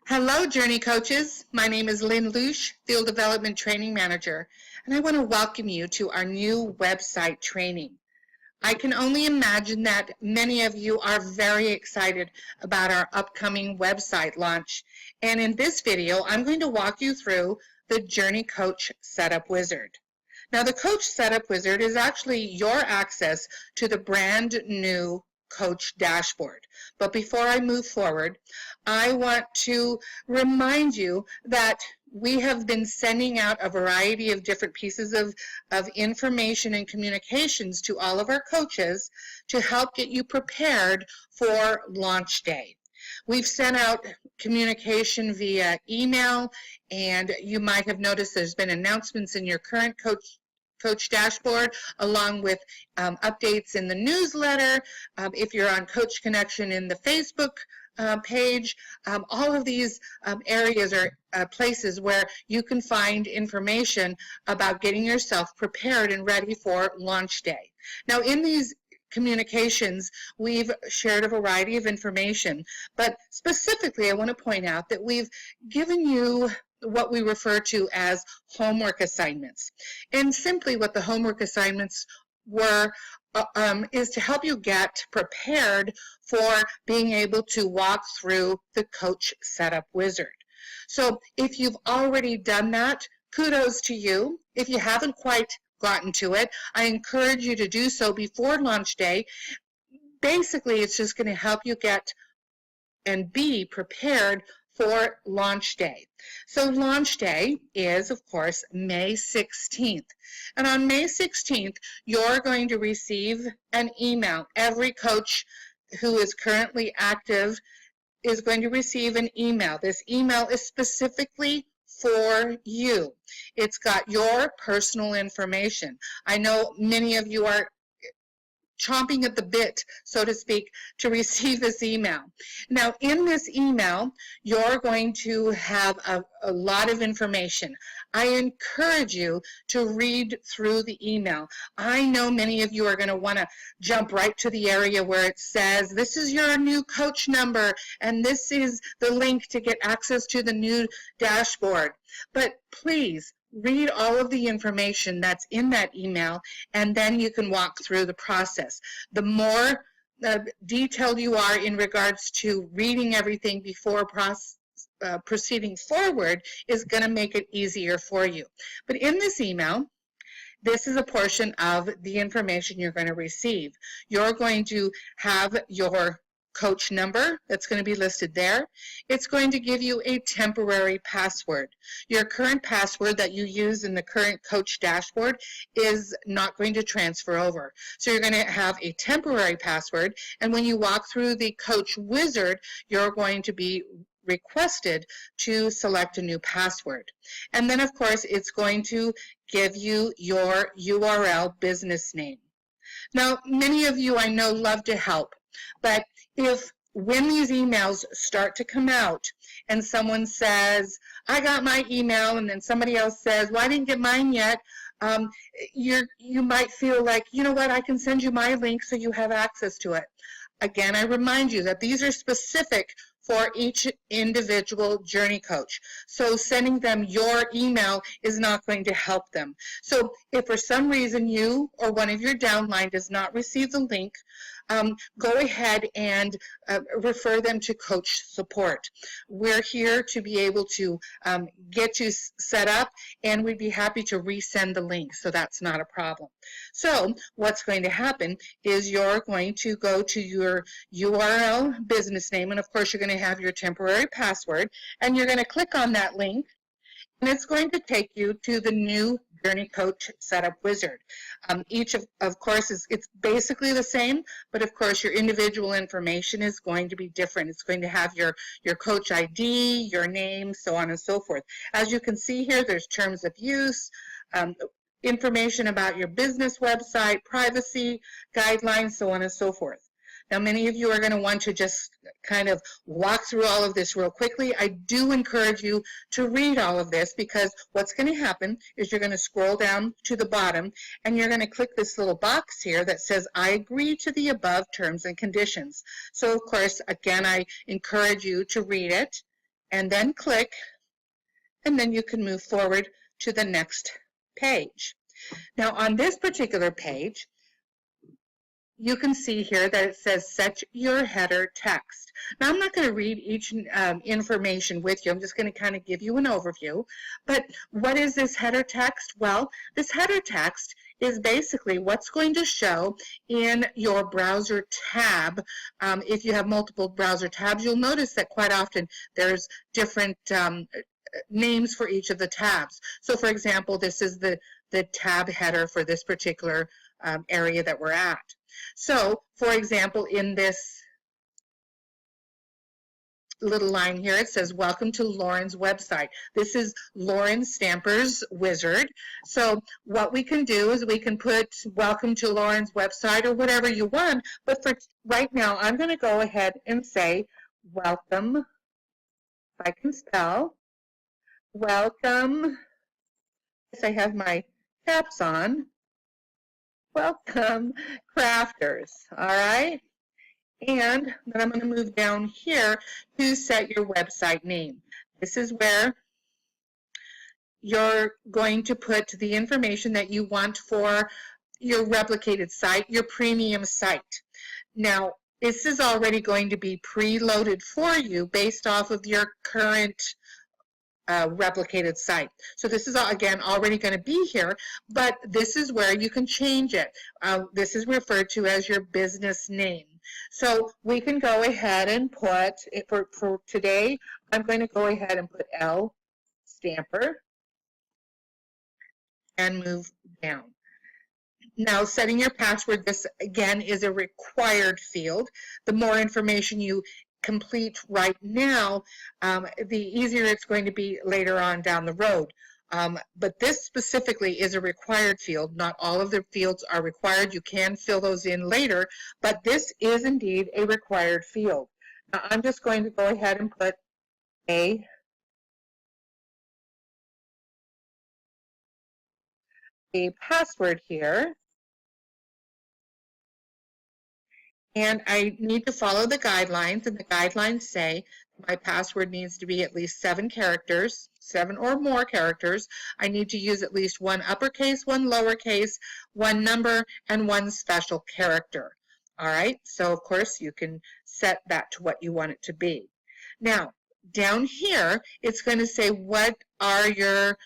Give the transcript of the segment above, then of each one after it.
Hello, Journey Coaches. My name is Lynn Lusch, Field Development Training Manager, and I want to welcome you to our new website training. I can only imagine that many of you are very excited about our upcoming website launch. And in this video, I'm going to walk you through the Journey Coach Setup Wizard. Now, the Coach Setup Wizard is actually your access to the brand new Coach dashboard. But before I move forward, I want to remind you that we have been sending out a variety of different pieces of information and communications to all of our coaches to help get you prepared for launch day. We've sent out communication via email, and you might have noticed there's been announcements in your current Coach dashboard, along with updates in the newsletter. If you're on Coach Connection in the Facebook page, all of these areas are places where you can find information about getting yourself prepared and ready for launch day. Now, in these communications, we've shared a variety of information, but specifically I want to point out that we've given you what we refer to as homework assignments. And simply what the homework assignments were is to help you get prepared for being able to walk through the Coach Setup Wizard. So if you've already done that, kudos to you. If you haven't quite gotten to it, I encourage you to do so before launch day. Basically, it's just going to help you get and be prepared for launch day. So launch day is, of course, May 16th. And on May 16th, you're going to receive an email. Every coach who is currently active is going to receive an email. This email is specifically for you. It's got your personal information. I know many of you are chomping at the bit, so to speak, to receive this email. Now, in this email, you're going to have a lot of information. I encourage you to read through the email. I know many of you are going to want to jump right to the area where it says, this is your new coach number, and this is the link to get access to the new dashboard. But please, read all of the information that's in that email, and then you can walk through the process. The more detailed you are in regards to reading everything before proceeding forward is going to make it easier for you. But in this email, this is a portion of the information you're going to receive. You're going to have your coach number that's going to be listed there. It's going to give you a temporary password. Your current password that you use in the current coach dashboard is not going to transfer over. So you're going to have a temporary password, and when you walk through the Coach Wizard, you're going to be requested to select a new password. And then, of course, it's going to give you your URL business name. Now, many of you I know love to help, but when these emails start to come out and someone says, I got my email, and then somebody else says, well, I didn't get mine yet, you might feel like, you know what, I can send you my link so you have access to it. Again, I remind you that these are specific for each individual journey coach. So sending them your email is not going to help them. So if for some reason you or one of your downline does not receive the link, go ahead and refer them to coach support. We're here to be able to get you set up, and we'd be happy to resend the link, so that's not a problem. So what's going to happen is you're going to go to your URL business name, and of course you're going to have your temporary password, and you're going to click on that link, and it's going to take you to the new Journey Coach Setup Wizard. Each of course, it's basically the same, but of course your individual information is going to be different. It's going to have your coach ID, your name, so on and so forth. As you can see here, there's terms of use, information about your business website, privacy, guidelines, so on and so forth. Now, many of you are going to want to just kind of walk through all of this real quickly. I do encourage you to read all of this, because what's going to happen is you're going to scroll down to the bottom and you're going to click this little box here that says, I agree to the above terms and conditions. So, of course, again, I encourage you to read it and then click, and then you can move forward to the next page. Now on this particular page, you can see here that it says set your header text. Now I'm not going to read each information with you. I'm just going to kind of give you an overview. But what is this header text? Well, this header text is basically what's going to show in your browser tab. If you have multiple browser tabs, you'll notice that quite often there's different names for each of the tabs. So for example, this is the tab header for this particular area that we're at. So, for example, in this little line here, it says, welcome to Lauren's website. This is Lauren Stamper's Wizard. So what we can do is we can put welcome to Lauren's website or whatever you want. But for right now, I'm going to go ahead and say welcome, if I can spell, welcome. Yes, I have my caps on. Welcome, crafters, all right? And then I'm going to move down here to set your website name. This is where you're going to put the information that you want for your replicated site, your premium site. Now, this is already going to be preloaded for you based off of your current replicated site. So this is, again, already going to be here, but this is where you can change it. This is referred to as your business name. So we can go ahead and put, for today, I'm going to go ahead and put L Stamper and move down. Now, setting your password, this again is a required field. The more information you complete right now, the easier it's going to be later on down the road. But this specifically is a required field. Not all of the fields are required. You can fill those in later, but this is indeed a required field. Now, I'm just going to go ahead and put a password here. And I need to follow the guidelines, and the guidelines say my password needs to be at least 7 characters, 7 or more characters. I need to use at least 1 uppercase, 1 lowercase, 1 number, and 1 special character. All right, so of course you can set that to what you want it to be. Now, down here, it's going to say what are your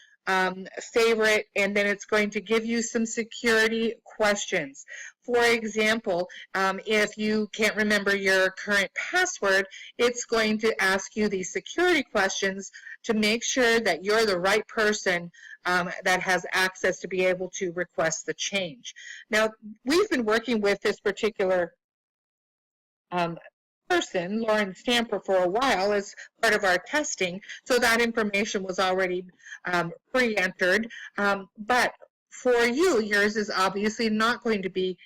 favorite, and then it's going to give you some security questions. For example, if you can't remember your current password, it's going to ask you these security questions to make sure that you're the right person that has access to be able to request the change. Now, we've been working with this particular person, Lauren Stamper, for a while as part of our testing, so that information was already pre-entered. But for you, yours is obviously not going to be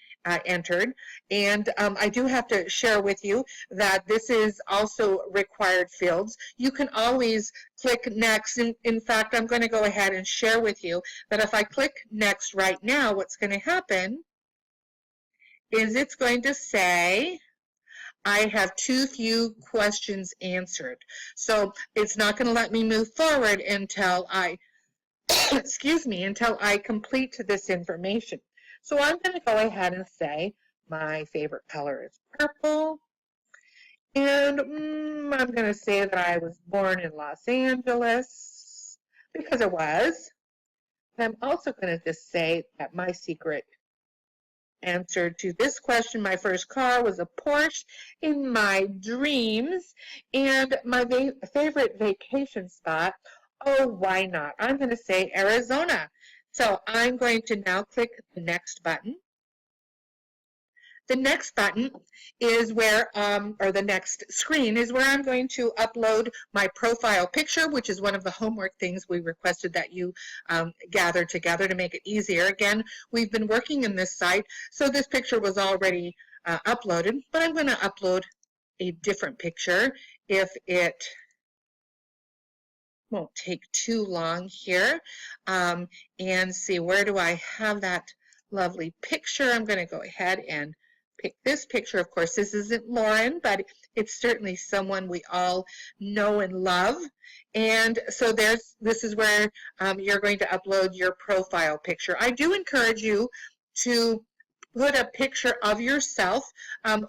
entered. And I do have to share with you that this is also required fields. You can always click next. In fact, I'm going to go ahead and share with you that if I click next right now, what's going to happen is it's going to say, I have too few questions answered. So it's not going to let me move forward until I, excuse me, until I complete this information. So I'm going to go ahead and say my favorite color is purple. And I'm going to say that I was born in Los Angeles because I was. And I'm also going to just say that my secret answer to this question, my first car was a Porsche in my dreams, and my favorite vacation spot, oh, why not? I'm going to say Arizona. So I'm going to now click the next button. The next button is where, or the next screen is where I'm going to upload my profile picture, which is one of the homework things we requested that you gather together to make it easier. Again, we've been working in this site, so this picture was already uploaded, but I'm going to upload a different picture if it won't take too long here. And see, where do I have that lovely picture? I'm going to go ahead and pick this picture. Of course, this isn't Lauren, but it's certainly someone we all know and love. And so this is where you're going to upload your profile picture. I do encourage you to put a picture of yourself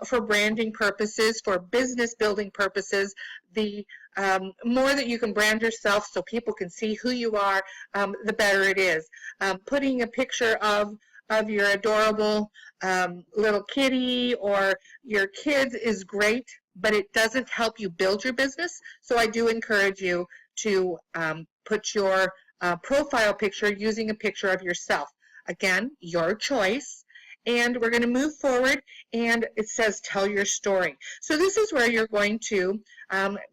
for branding purposes, for business building purposes. The more that you can brand yourself so people can see who you are, the better it is. Putting a picture of your adorable little kitty or your kids is great, but it doesn't help you build your business. So I do encourage you to put your profile picture using a picture of yourself. Again, your choice. And we're going to move forward, and it says tell your story. So this is where you're going to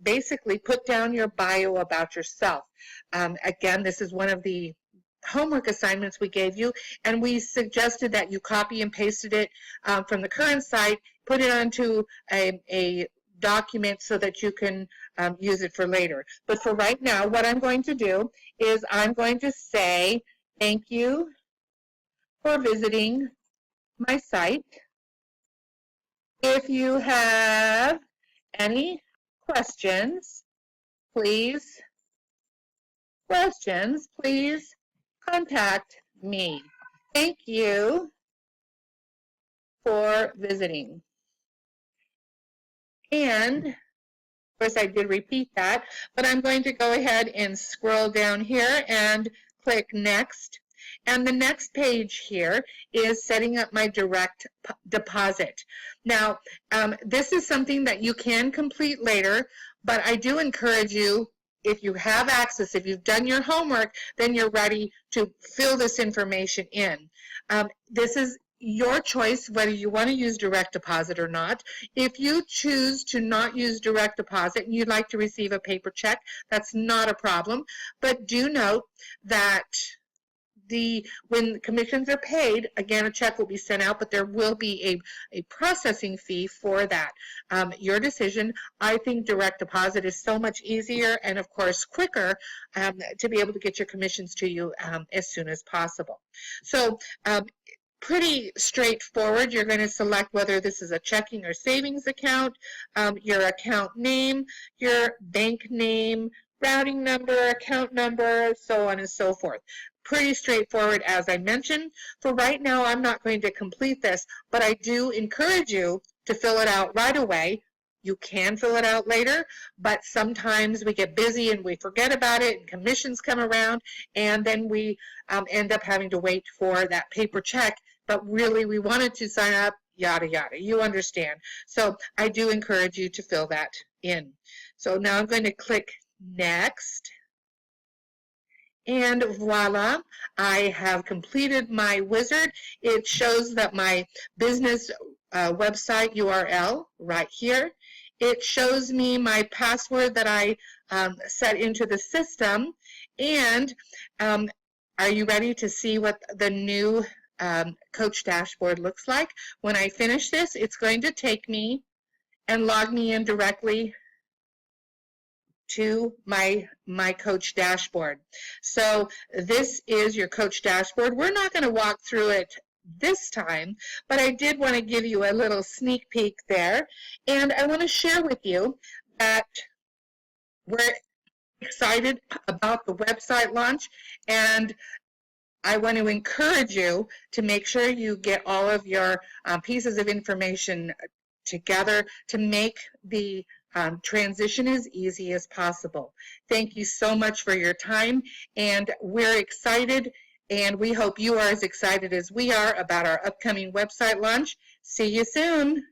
basically put down your bio about yourself. Again, this is one of the homework assignments we gave you, and we suggested that you copy and pasted it from the current site, put it onto a document so that you can use it for later. But for right now, what I'm going to do is I'm going to say thank you for visiting my site. If you have any questions, please contact me. Thank you for visiting. And of course I did repeat that, but I'm going to go ahead and scroll down here and click next. And the next page here is setting up my direct deposit. Now, this is something that you can complete later, but I do encourage you, if you have access, if you've done your homework, then you're ready to fill this information in. This is your choice whether you want to use direct deposit or not. If you choose to not use direct deposit and you'd like to receive a paper check, that's not a problem. But do note that when commissions are paid, again, a check will be sent out, but there will be a processing fee for that. Your decision. I think direct deposit is so much easier and, of course, quicker to be able to get your commissions to you as soon as possible. So pretty straightforward. You're going to select whether this is a checking or savings account, your account name, your bank name, routing number, account number, so on and so forth. Pretty straightforward, as I mentioned. For right now, I'm not going to complete this, but I do encourage you to fill it out right away. You can fill it out later, but sometimes we get busy and we forget about it, and commissions come around, and then we end up having to wait for that paper check, but really we wanted to sign up, yada, yada. You understand. So I do encourage you to fill that in. So now I'm going to click next. And voila, I have completed my wizard. It shows that my business website URL right here. It shows me my password that I set into the system. And are you ready to see what the new Coach Dashboard looks like? When I finish this, it's going to take me and log me in directly to my Coach Dashboard. So this is your Coach Dashboard. We're not going to walk through it this time, but I did want to give you a little sneak peek there. And I want to share with you that we're excited about the website launch, and I want to encourage you to make sure you get all of your pieces of information together to make the transition as easy as possible. Thank you so much for your time, and we're excited, and we hope you are as excited as we are about our upcoming website launch. See you soon.